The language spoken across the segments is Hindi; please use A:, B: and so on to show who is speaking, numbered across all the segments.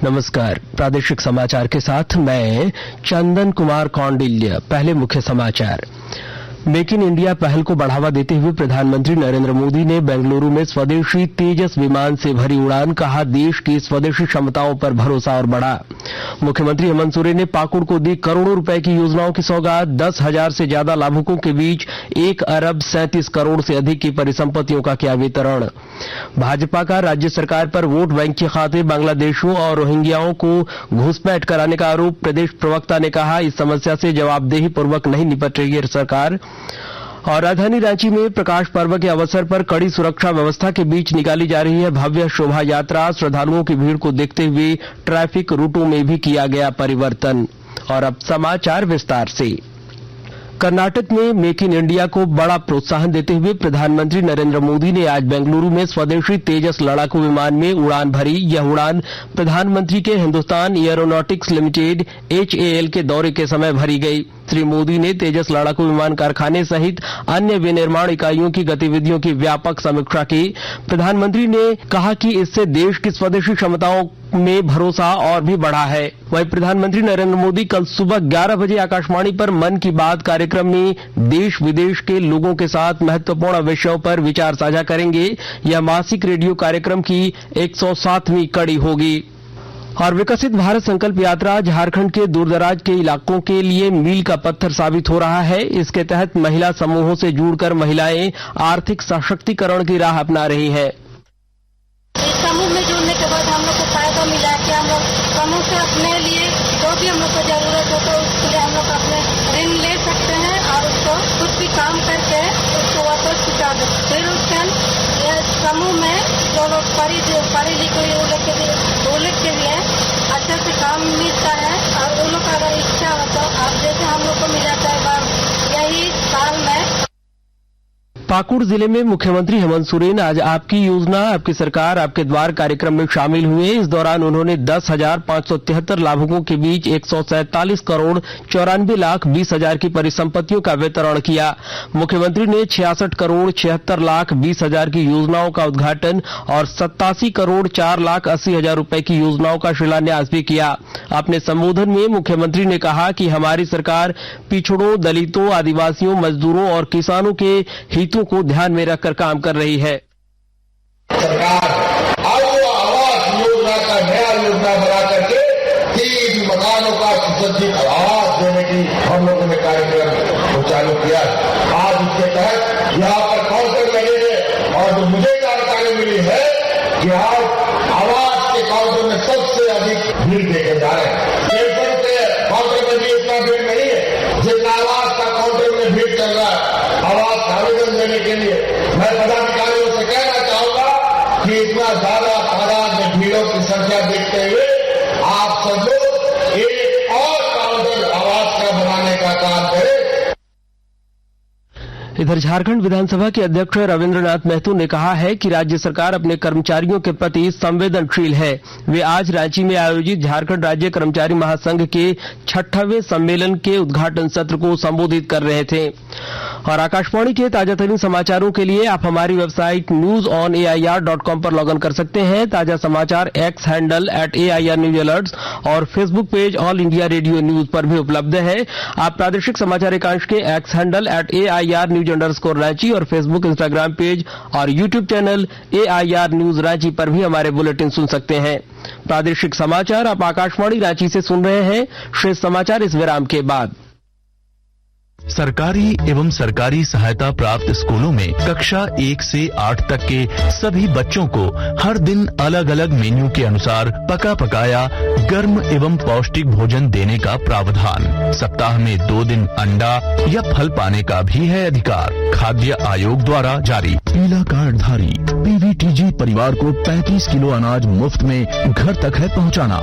A: नमस्कार, प्रादेशिक समाचार के साथ मैं चंदन कुमार कौंडिल्य। पहले मुख्य समाचार। मेक इन इंडिया पहल को बढ़ावा देते हुए प्रधानमंत्री नरेंद्र मोदी ने बेंगलुरु में स्वदेशी तेजस विमान से भरी उड़ान, कहा देश की स्वदेशी क्षमताओं पर भरोसा और बढ़ा। मुख्यमंत्री हेमंत सोरेन ने पाकुड़ को दी करोड़ों रुपए की योजनाओं की सौगात, 10,000 से ज्यादा लाभुकों के बीच 1 अरब 37 करोड़ से अधिक की परिसंपत्तियों का किया वितरण। भाजपा का राज्य सरकार पर वोट बैंक के खातिर बांग्लादेशियों और रोहिंग्याओं को घुसपैठ कराने का आरोप। प्रदेश प्रवक्ता ने कहा, इस समस्या से जवाबदेही पूर्वक नहीं निपट रही है सरकार। और राजधानी रांची में प्रकाश पर्व के अवसर पर कड़ी सुरक्षा व्यवस्था के बीच निकाली जा रही है भव्य शोभा यात्रा। श्रद्धालुओं की भीड़ को देखते हुए ट्रैफिक रूटों में भी किया गया परिवर्तन। और अब समाचार विस्तार से। कर्नाटक में मेक इन इंडिया को बड़ा प्रोत्साहन देते हुए प्रधानमंत्री नरेंद्र मोदी ने आज बेंगलुरु में स्वदेशी तेजस लड़ाकू विमान में उड़ान भरी। यह उड़ान प्रधानमंत्री के हिंदुस्तान एयरोनॉटिक्स लिमिटेड HAL के दौरे के समय भरी गई। श्री मोदी ने तेजस लड़ाकू विमान कारखाने सहित अन्य विनिर्माण इकाइयों की गतिविधियों की व्यापक समीक्षा की। प्रधानमंत्री ने कहा कि इससे देश की स्वदेशी क्षमताओं में भरोसा और भी बढ़ा है। वहीं प्रधानमंत्री नरेंद्र मोदी कल सुबह 11 बजे आकाशवाणी पर मन की बात कार्यक्रम में देश विदेश के लोगों के साथ महत्वपूर्ण विषयों पर विचार साझा करेंगे। यह मासिक रेडियो कार्यक्रम की 107वीं कड़ी होगी। और विकसित भारत संकल्प यात्रा झारखंड के दूरदराज के इलाकों के लिए मील का पत्थर साबित हो रहा है। इसके तहत महिला समूहों से जुड़कर महिलाएं आर्थिक सशक्तिकरण की राह अपना रही हैं।
B: इस समूह में जुड़ने के बाद हम लोग को फायदा मिला कि हम लोग समूह से अपने लिए जो भी हम लोग को जरूरत हो तो उसके लिए हम लोग अपने ऋण ले सकते हैं और उसको कुछ भी काम करके उसको वापस चुका दे। फिर उसके समूह में जो लोग पढ़ी लिखी लोग के लिए अच्छे से काम मिलता है और उन लोग का अगर इच्छा हो तो आप जैसे हम लोग को मिला था यही साल में।
A: पाकुड़ जिले में मुख्यमंत्री हेमंत सोरेन आज आपकी योजना आपकी सरकार आपके द्वार कार्यक्रम में शामिल हुए। इस दौरान उन्होंने 10,573 लाभुकों के बीच 147 करोड़ 94 लाख 20 हजार की परिसंपत्तियों का वितरण किया। मुख्यमंत्री ने 66 करोड़ 76 लाख 20 हजार की योजनाओं का उद्घाटन और 87 करोड़ 4 लाख 80 हजार रुपए की योजनाओं का शिलान्यास भी किया। अपने संबोधन में मुख्यमंत्री ने कहा कि हमारी सरकार पिछड़ों, दलितों, आदिवासियों, मजदूरों और किसानों के हितों को ध्यान में रखकर काम कर रही है।
C: सरकार आज आवास योजना का नया योजना बना करके 3 मकानों का सुसज्जित आवास देने की हम लोगों ने कार्यक्रम चालू किया। आज इसके तहत यहाँ पर काउंटर लगे हैं और जो मुझे जानकारी मिली है कि आज आवास के काउंटर में सबसे अधिक भीड़ देखे जा रहे हैं। पेंशन के काउंटर में भी इतना भीड़ नहीं है जितना आवास का काउंटर में भीड़ चल रहा है। आवास आवेदन देने के लिए मैं पदाधिकारियों से कहना चाहूंगा कि इतना ज्यादा तादाद में भीड़ों की संख्या देखते हुए आप सब लोग एक और काउंटर आवास का बनाने का काम करें।
A: इधर झारखंड विधानसभा के अध्यक्ष रविंद्रनाथ महतो ने कहा है कि राज्य सरकार अपने कर्मचारियों के प्रति संवेदनशील है। वे आज रांची में आयोजित झारखंड राज्य कर्मचारी महासंघ के 6वें सम्मेलन के उद्घाटन सत्र को संबोधित कर रहे थे। और आकाशवाणी के ताजा तरीन समाचारों के लिए आप हमारी वेबसाइट newsonair.com पर लॉग इन कर सकते हैं। ताजा समाचार X handle @AIR news alerts और Facebook page All India Radio news पर भी उपलब्ध है। आप प्रादेशिक समाचार एकांश के एक्स हैंडल @AIR न्यूज_रांची और फेसबुक, इंस्टाग्राम पेज और YouTube channel AIR news Ranchi पर भी हमारे बुलेटिन सुन सकते हैं। प्रादेशिक समाचार आप आकाशवाणी रांची से सुन रहे हैं। शेष समाचार इस विराम के बाद।
D: सरकारी एवं सरकारी सहायता प्राप्त स्कूलों में कक्षा 1 से 8 तक के सभी बच्चों को हर दिन अलग अलग मेन्यू के अनुसार पका पकाया गर्म एवं पौष्टिक भोजन देने का प्रावधान। सप्ताह में 2 दिन अंडा या फल पाने का भी है अधिकार। खाद्य आयोग द्वारा जारी। पीला कार्ड धारी PVTG परिवार को 35 किलो अनाज मुफ्त में घर तक है पहुंचाना।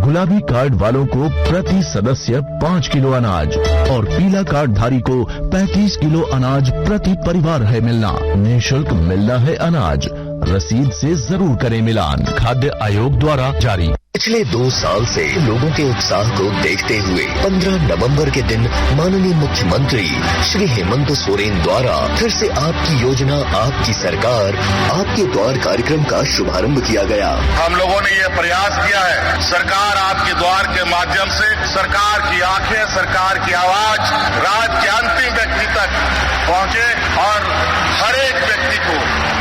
D: गुलाबी कार्ड वालों को प्रति सदस्य 5 किलो अनाज और पीला कार्ड धारी को 35 किलो अनाज प्रति परिवार है मिलना। निःशुल्क मिलना है अनाज। रसीद से जरूर करें मिलान। खाद्य आयोग द्वारा जारी।
E: पिछले 2 साल से लोगों के उत्साह को देखते हुए 15 नवंबर के दिन माननीय मुख्यमंत्री श्री हेमंत सोरेन द्वारा फिर से आपकी योजना आपकी सरकार आपके द्वार कार्यक्रम का शुभारंभ किया गया।
C: हम लोगों ने ये प्रयास किया है, सरकार आपके द्वार के माध्यम से सरकार की आंखें, सरकार की आवाज राज्य के अंतिम व्यक्ति तक पहुंचे और हर एक व्यक्ति को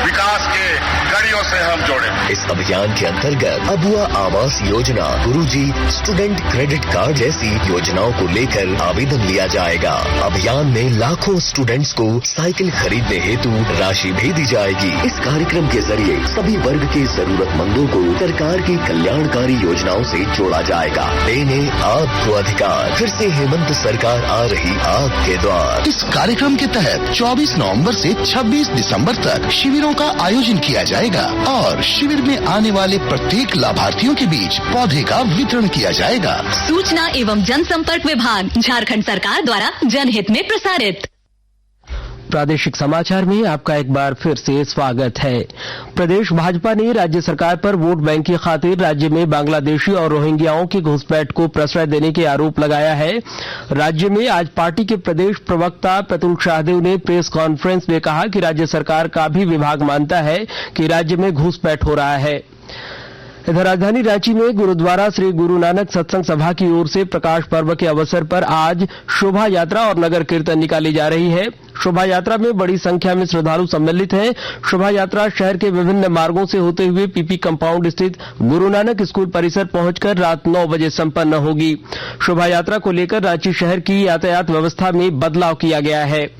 C: विकास के कड़ियों से हम जोड़े।
E: इस अभियान के अंतर्गत अबुआ आवास योजना, गुरुजी स्टूडेंट क्रेडिट कार्ड जैसी योजनाओं को लेकर आवेदन लिया जाएगा। अभियान में लाखों स्टूडेंट्स को साइकिल खरीदने हेतु राशि भी दी जाएगी। इस कार्यक्रम के जरिए सभी वर्ग के जरूरतमंदों को सरकार की कल्याणकारी योजनाओं से जोड़ा जाएगा। देने आपको अधिकार, फिर से हेमंत सरकार आ रही आपके द्वार।
F: इस कार्यक्रम के तहत 24 नवंबर से 26 दिसंबर तक शिविरों का आयोजन किया जाएगा और शिविर में आने वाले प्रत्येक लाभार्थियों के बीच पौधे का वितरण किया जाएगा।
G: सूचना एवं जनसंपर्क विभाग, झारखंड सरकार द्वारा जनहित में प्रसारित।
A: प्रादेशिक समाचार में आपका एक बार फिर से स्वागत है। प्रदेश भाजपा ने राज्य सरकार पर वोट बैंक की खातिर राज्य में बांग्लादेशी और रोहिंग्याओं की घुसपैठ को प्रश्रय देने के आरोप लगाया है। राज्य में आज पार्टी के प्रदेश प्रवक्ता प्रतुल शाहदेव ने प्रेस कॉन्फ्रेंस में कहा कि राज्य सरकार का भी विभाग मानता है कि राज्य में घुसपैठ हो रहा है। इधर राजधानी रांची में गुरुद्वारा श्री गुरु नानक सत्संग सभा की ओर से प्रकाश पर्व के अवसर पर आज शोभा यात्रा और नगर कीर्तन निकाली जा रही है। शोभा यात्रा में बड़ी संख्या में श्रद्धालु सम्मिलित हैं। शोभा यात्रा शहर के विभिन्न मार्गों से होते हुए पीपी कंपाउंड स्थित गुरु नानक स्कूल परिसर पहुंचकर रात 9 बजे संपन्न होगी। शोभा यात्रा को लेकर रांची शहर की यातायात व्यवस्था में बदलाव किया गया है।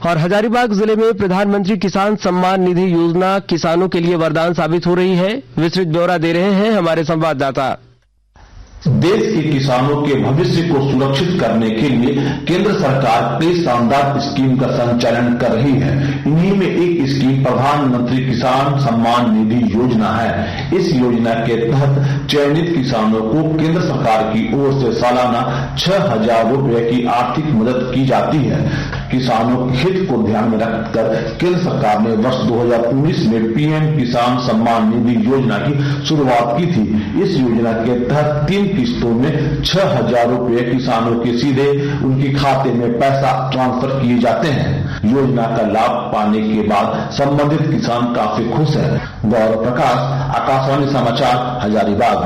A: और हजारीबाग जिले में प्रधानमंत्री किसान सम्मान निधि योजना किसानों के लिए वरदान साबित हो रही है। विस्तृत ब्यौरा दे रहे हैं हमारे संवाददाता।
H: देश के किसानों के भविष्य को सुरक्षित करने के लिए केंद्र सरकार कई शानदार स्कीम का संचालन कर रही है। इन्हीं में एक स्कीम प्रधानमंत्री किसान सम्मान निधि योजना है। इस योजना के तहत चयनित किसानों को केंद्र सरकार की ओर से सालाना 6,000 रुपए की आर्थिक मदद की जाती है। किसानों के हित को ध्यान में रखकर केंद्र सरकार ने वर्ष 2019 में पीएम किसान सम्मान निधि योजना की शुरुआत की थी। इस योजना के तहत 3 किस्तों में 6,000 रुपए किसानों के सीधे उनके खाते में पैसा ट्रांसफर किए जाते हैं। योजना का लाभ पाने के बाद संबंधित किसान काफी खुश है। गौरव प्रकाश, आकाशवाणी समाचार, हजारीबाग।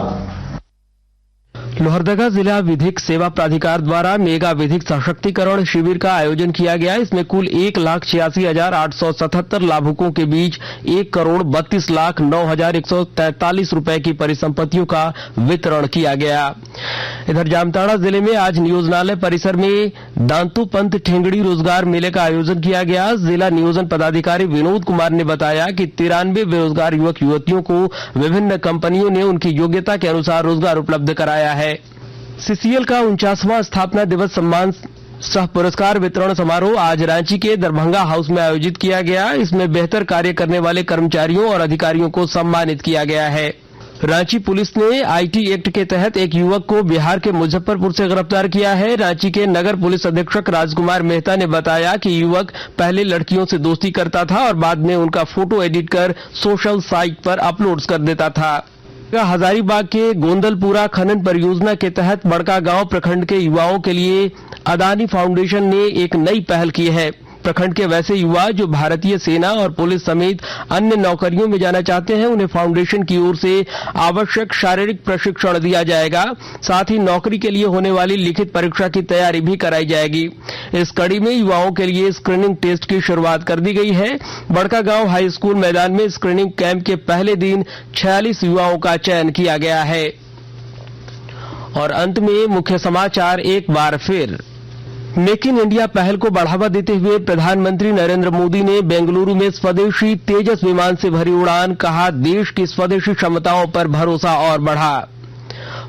A: लोहरदगा जिला विधिक सेवा प्राधिकार द्वारा मेगा विधिक सशक्तिकरण शिविर का आयोजन किया गया। इसमें कुल 1,86,877 लाभुकों के बीच 1,32,09,143 रुपए की परिसंपत्तियों का वितरण किया गया। इधर जामताड़ा जिले में आज नियोजनालय परिसर में दांतू पंत ठेंगड़ी रोजगार मेले का आयोजन किया गया। जिला नियोजन पदाधिकारी विनोद कुमार ने बताया कि 93 बेरोजगार युवक युवतियों को विभिन्न कंपनियों ने उनकी योग्यता के अनुसार रोजगार उपलब्ध कराया है। सीसीएल का 49वां स्थापना दिवस सम्मान सह पुरस्कार वितरण समारोह आज रांची के दरभंगा हाउस में आयोजित किया गया। इसमें बेहतर कार्य करने वाले कर्मचारियों और अधिकारियों को सम्मानित किया गया है। रांची पुलिस ने आईटी एक्ट के तहत एक युवक को बिहार के मुजफ्फरपुर से गिरफ्तार किया है। रांची के नगर पुलिस अधीक्षक राजकुमार मेहता ने बताया कि युवक पहले लड़कियों से दोस्ती करता था और बाद में उनका फोटो एडिट कर सोशल साइट पर अपलोड कर देता था। हजारीबाग के गोंदलपुरा खनन परियोजना के तहत बड़कागांव प्रखंड के युवाओं के लिए अदानी फाउंडेशन ने एक नई पहल की है। प्रखंड के वैसे युवा जो भारतीय सेना और पुलिस समेत अन्य नौकरियों में जाना चाहते हैं, उन्हें फाउंडेशन की ओर से आवश्यक शारीरिक प्रशिक्षण दिया जाएगा। साथ ही नौकरी के लिए होने वाली लिखित परीक्षा की तैयारी भी कराई जाएगी। इस कड़ी में युवाओं के लिए स्क्रीनिंग टेस्ट की शुरुआत कर दी गई है। बड़कागांव हाई स्कूल मैदान में स्क्रीनिंग कैंप के पहले दिन 46 युवाओं का चयन किया गया है। और अंत में मुख्य समाचार एक बार फिर। मेक इन इंडिया पहल को बढ़ावा देते हुए प्रधानमंत्री नरेंद्र मोदी ने बेंगलुरु में स्वदेशी तेजस विमान से भरी उड़ान, कहा देश की स्वदेशी क्षमताओं पर भरोसा और बढ़ा।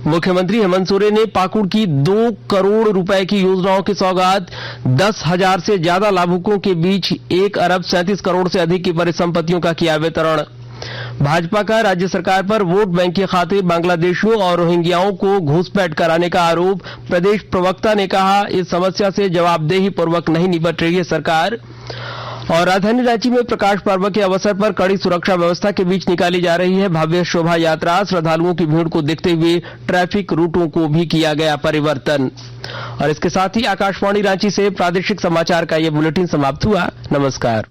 A: मुख्यमंत्री हेमंत सोरेन ने पाकुड़ की 2 करोड़ रुपए की योजनाओं की सौगात, 10,000 से ज्यादा लाभुकों के बीच 1 अरब 37 करोड़ से अधिक की परिसंपत्तियों का किया वितरण। भाजपा का राज्य सरकार पर वोट बैंक की खातिर बांग्लादेशियों और रोहिंग्याओं को घुसपैठ कराने का आरोप। प्रदेश प्रवक्ता ने कहा इस समस्या से जवाबदेही पूर्वक नहीं निपट रही है सरकार। और राजधानी रांची में प्रकाश पर्व के अवसर पर कड़ी सुरक्षा व्यवस्था के बीच निकाली जा रही है भव्य शोभा यात्रा। श्रद्धालुओं की भीड़ को देखते हुए ट्रैफिक रूटों को भी किया गया परिवर्तन। और इसके साथ ही आकाशवाणी रांची से प्रादेशिक समाचार का ये बुलेटिन समाप्त हुआ। नमस्कार।